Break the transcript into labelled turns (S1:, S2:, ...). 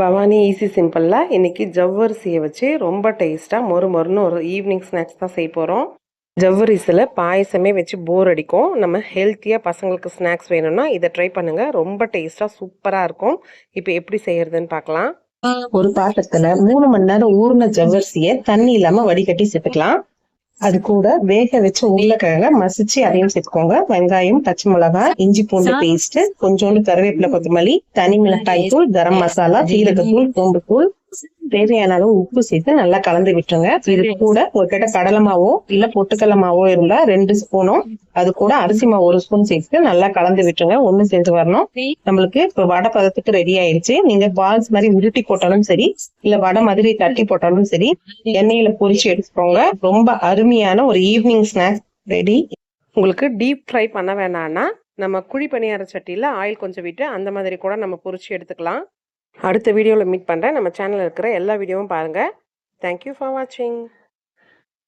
S1: Bhavani easy சிம்பிளில் இன்றைக்கி ஜவ்வரிசியை வச்சு ரொம்ப டேஸ்ட்டாக மொறு மொறுன்னு ஒரு ஈவினிங் ஸ்நாக்ஸ் தான் செய்ய போகிறோம். ஜவ்வரிசியில் பாயசமே வச்சு போர் அடிக்கும். நம்ம ஹெல்த்தியாக பசங்களுக்கு ஸ்நாக்ஸ் வேணும்னா இதை ட்ரை பண்ணுங்கள். ரொம்ப டேஸ்ட்டாக சூப்பராக இருக்கும். இப்போ எப்படி செய்யறதுன்னு பார்க்கலாம்.
S2: ஒரு பாத்திரத்தில் 3 மணி நேரம் ஊறின ஜவ்வரிசியை தண்ணி இல்லாமல் வடிகட்டி சேர்த்துக்கலாம். அது கூட வேக வச்ச உருளைக்கிழங்க மசிச்சு அதையும் சேர்த்துக்கோங்க. வெங்காயம், பச்சை மிளகாய், இஞ்சி பூண்டு பேஸ்ட், கொஞ்சோண்டு கருவேப்பிலை, கொத்தமல்லி, தனி மிளகாய் தூள், கரம் மசாலா, சீரகத்தூள், சோம்பு தூள், தேவையான அளவு உப்பு சேர்த்து நல்லா கலந்து விட்டுருங்க. இது கூட ஒரு கிட்ட கடலை மாவோ இல்ல பொட்டுக்கடலை மாவோ இருந்தா 2 ஸ்பூனும், அது கூட அரிசி மாவு 1 ஸ்பூன் சேர்த்து நல்லா கலந்து விட்டுருங்க. ஒண்ணு சேர்த்து வரணும். நம்மளுக்கு இப்ப வடை பதத்துக்கு ரெடி ஆயிடுச்சு. நீங்க பால்ஸ் மாதிரி உருட்டி போட்டாலும் சரி, இல்ல வடை மாதிரி தட்டி போட்டாலும் சரி, எண்ணெயில பொரிச்சு எடுத்துக்கோங்க. ரொம்ப அருமையான ஒரு ஈவினிங் ஸ்நாக்ஸ் ரெடி.
S1: உங்களுக்கு டீப் ஃப்ரை பண்ண வேணாம்னா நம்ம குழி பணியார சட்டியில் ஆயில் கொஞ்சம் விட்டு அந்த மாதிரி கூட நம்ம பொரிச்சு எடுத்துக்கலாம். அடுத்த வீடியோவில் மீட் பண்ணுறேன். நம்ம சேனலில் இருக்கிற எல்லா வீடியோவும் பாருங்கள். தேங்க்யூ ஃபார் வாட்சிங்.